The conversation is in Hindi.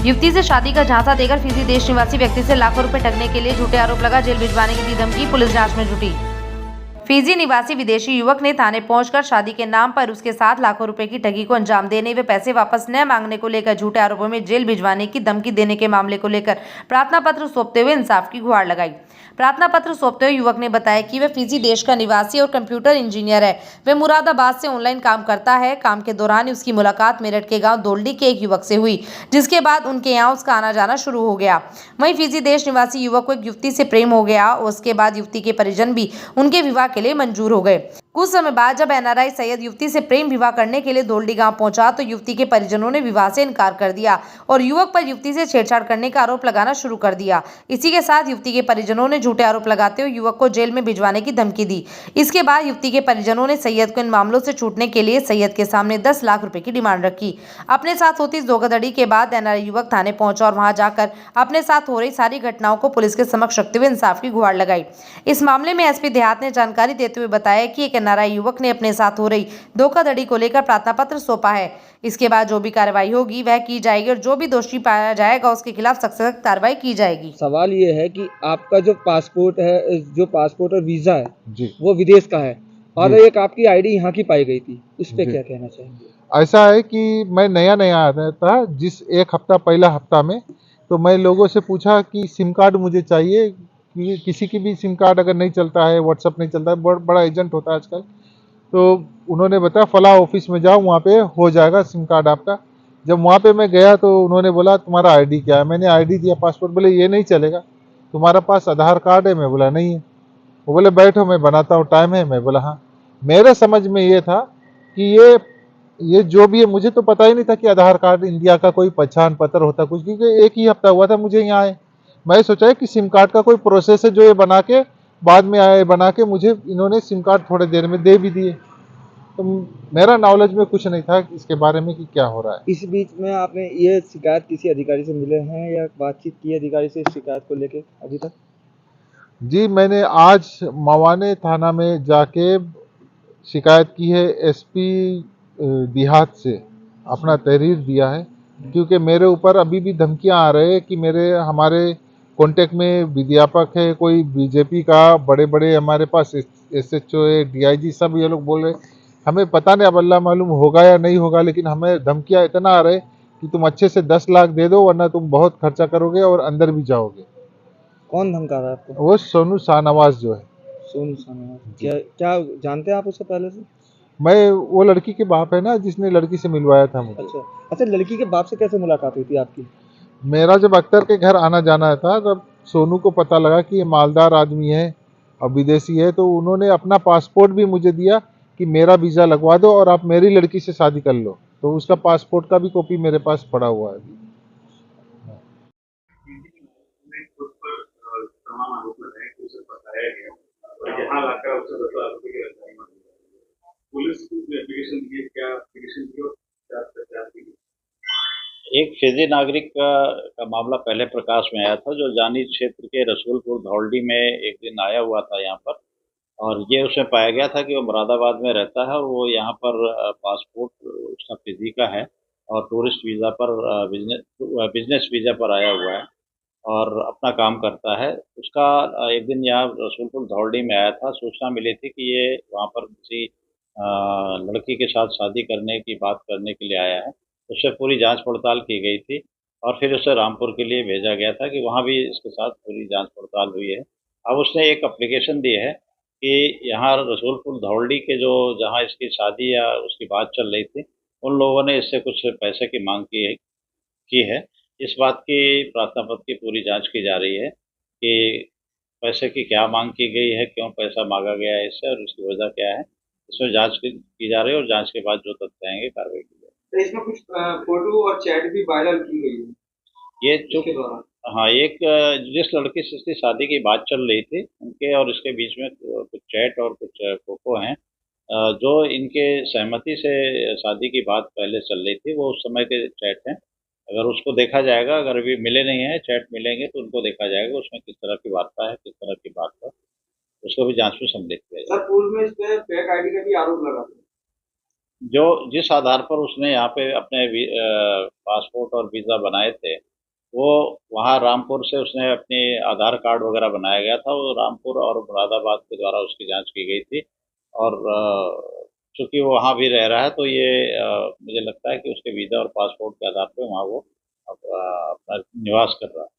युवती से शादी का झांसा देकर फिजी देश निवासी व्यक्ति से लाखों रुपए ठगने के लिए झूठे आरोप लगा, जेल भिजवाने की दी धमकी, पुलिस जांच में जुटी। फिजी निवासी विदेशी युवक ने थाने पहुंचकर शादी के नाम पर उसके साथ लाखों रुपए की ठगी को अंजाम देने व पैसे वापस न मांगने को लेकर झूठे आरोपों में जेल भिजवाने की धमकी देने के मामले को लेकर प्रार्थना पत्र सौंपते हुए इंसाफ की गुहार लगाई। प्रार्थना पत्र सौंपते हुए युवक ने बताया कि वह फिजी देश का निवासी और कंप्यूटर इंजीनियर है। वह मुरादाबाद से ऑनलाइन काम करता है। काम के दौरान उसकी मुलाकात मेरठ के गांव दोलडी के एक युवक से हुई, जिसके बाद उनके यहाँ उसका आना जाना शुरू हो गया। वहीं फिजी देश निवासी युवक को एक युवती से प्रेम हो गया और उसके बाद युवती के परिजन भी उनके विवाह के लिए मंजूर हो गए। कुछ समय बाद जब एनआरआई सैयद युवती से प्रेम विवाह करने के लिए दोलडी गांव पहुंचा तो युवती के परिजनों ने विवाह से इनकार कर दिया और युवक पर युवती से छेड़छाड़ करने का आरोप लगाना शुरू कर दिया। इसी के साथ युवती के परिजनों ने झूठे आरोप लगाते हुए युवक को जेल में भिजवाने की धमकी दी। इसके बाद युवती के परिजनों ने सैयद को इन मामलों से छूटने के लिए सैयद के सामने 10 लाख रुपए की डिमांड रखी। अपने साथ होती इस धोखाधड़ी के बाद एनआरआई युवक थाने पहुंचा और वहां जाकर अपने साथ हो रही सारी घटनाओं को पुलिस के समक्ष रखते हुए इंसाफ की गुहार लगाई। इस मामले में एसपी देहात ने जानकारी देते हुए बताया कि एक एनआरआई युवक ने अपने साथ हो रही धोखाधड़ी को लेकर प्रार्थना पत्र सौंपा है। इसके बाद जो भी कार्रवाई होगी वह की जाएगी और जो भी दोषी पाया जाएगा उसके खिलाफ सख्त कार्रवाई की जाएगी। सवाल ये है कि आपका जो पासपोर्ट है, जो पासपोर्ट और वीजा है जी, वो विदेश का है और एक आपकी आईडी यहाँ की पाई गई थी, उस पे क्या कहना चाहेंगे? ऐसा है कि मैं नया आया था, जिस एक हफ्ता पहला हफ्ता में तो मैं लोगों से पूछा कि सिम कार्ड मुझे चाहिए, कि किसी की भी सिम कार्ड अगर नहीं चलता है, व्हाट्सअप नहीं चलता है, बड़ा एजेंट होता है आजकल, तो उन्होंने बताया फला ऑफिस में जाओ, वहाँ पे हो जाएगा सिम कार्ड आपका। जब वहाँ पे मैं गया तो उन्होंने बोला तुम्हारा आईडी क्या है, मैंने आईडी दिया, पासपोर्ट, बोले ये नहीं चलेगा, तुम्हारा पास आधार कार्ड है, मैं बोला नहीं है। वो बोले बैठो मैं बनाता हूँ, टाइम है, मैं बोला हाँ। मेरे समझ में ये था कि ये जो भी है, मुझे तो पता ही नहीं था कि आधार कार्ड इंडिया का कोई पहचान पत्र होता कुछ, क्योंकि एक ही हफ्ता हुआ था मुझे यहाँ आए। मैं सोचा कि सिम कार्ड का कोई प्रोसेस है जो ये बना के बाद में आए, बना के मुझे इन्होंने सिम कार्ड थोड़ी देर में दे भी दिए। तो मेरा नॉलेज में कुछ नहीं था इसके बारे में कि क्या हो रहा है। इस बीच में आपने ये शिकायत किसी अधिकारी से मिले हैं या बातचीत की अधिकारी से इस शिकायत को लेके अभी तक? जी, मैंने आज मवाने थाना में जाके शिकायत की है, एसपी देहात से अपना तहरीर दिया है, क्योंकि मेरे ऊपर अभी भी धमकियां आ रहे हैं कि हमारे कांटेक्ट में विज्ञापक है, कोई बीजेपी का, बड़े बड़े हमारे पास एसएचओ है, डीआईजी, सब ये लोग बोल रहे। हमें पता नहीं, अब अल्लाह मालूम होगा या नहीं होगा, लेकिन हमें धमकियां इतना आ रहे कि तुम अच्छे से 10 लाख दे दो वरना तुम बहुत खर्चा करोगे और अंदर भी जाओगे। कौन धमका रहा है आपको? वो सोनू शाहनवाज जो है। सोनू सान्याल, क्या जानते हैं आप उससे पहले से? मैं, वो लड़की के बाप है ना जिसने लड़की से मिलवाया था मुझे। अच्छा, लड़की के बाप से कैसे मुलाकात हुई थी आपकी? मेरा जब अख्तर के घर आना जाना था तब सोनू को पता लगा कि ये मालदार आदमी है और विदेशी है, तो उन्होंने अपना पासपोर्ट भी मुझे दिया कि मेरा वीज़ा लगवा दो और आप मेरी लड़की से शादी कर लो। तो उसका पासपोर्ट का भी कॉपी मेरे पास पड़ा हुआ है अभी। एक फिजी नागरिक का मामला पहले प्रकाश में आया था, जो जानी क्षेत्र के रसूलपुर धौलडी में एक दिन आया हुआ था यहाँ पर, और ये उसमें पाया गया था कि वो मुरादाबाद में रहता है और वो यहाँ पर पासपोर्ट उसका फिजी का है और टूरिस्ट वीज़ा पर बिजनेस वीज़ा पर आया हुआ है और अपना काम करता है। उसका एक दिन यहाँ रसूलपुर धौलडी में आया था, सूचना मिली थी कि ये वहाँ पर किसी लड़की के साथ शादी करने की बात करने के लिए आया है। उससे पूरी जांच पड़ताल की गई थी और फिर उसे रामपुर के लिए भेजा गया था कि वहाँ भी इसके साथ पूरी जांच पड़ताल हुई है। अब उसने एक एप्लीकेशन दी है कि यहाँ रसूलपुर धौलडी के जो जहाँ इसकी शादी या उसकी बात चल रही थी, उन लोगों ने इससे कुछ पैसे की मांग की है। इस बात की प्रार्थना पत्र की पूरी जांच की जा रही है कि पैसे की क्या मांग की गई है, क्यों पैसा मांगा गया है इससे और उसकी वजह क्या है। इसमें जांच की जा रही है और जांच के बाद जो तथ्य आएंगे कार्रवाई की जाएगी। तो इसमें कुछ फोटो और चैट भी वायरल की गई है ये जो इसके दौरान? हाँ, एक जिस लड़की से इसकी शादी की बात चल रही थी, उनके और इसके बीच में कुछ चैट और कुछ फोटो हैं जो इनके सहमति से शादी की बात पहले चल रही थी, वो उस समय के चैट हैं। अगर उसको देखा जाएगा, अगर अभी मिले नहीं हैं चैट, मिलेंगे तो उनको देखा जाएगा उसमें किस तरह की वार्ता है, किस तरह की बात है, उसको भी जांच में सम्मिलित किया जाएगा। सर, पूर्व में इस पे फेक आईडी का भी आरोप लगा था। जो जिस आधार पर उसने यहाँ पे अपने पासपोर्ट और वीज़ा बनाए थे, वो वहाँ रामपुर से उसने अपनी आधार कार्ड वगैरह बनाया गया था, वो रामपुर और मुरादाबाद के द्वारा उसकी जांच की गई थी। और चूंकि वो वहाँ भी रह रहा है तो ये मुझे लगता है कि उसके वीज़ा और पासपोर्ट के आधार पे वहाँ वो अपना निवास कर रहा है।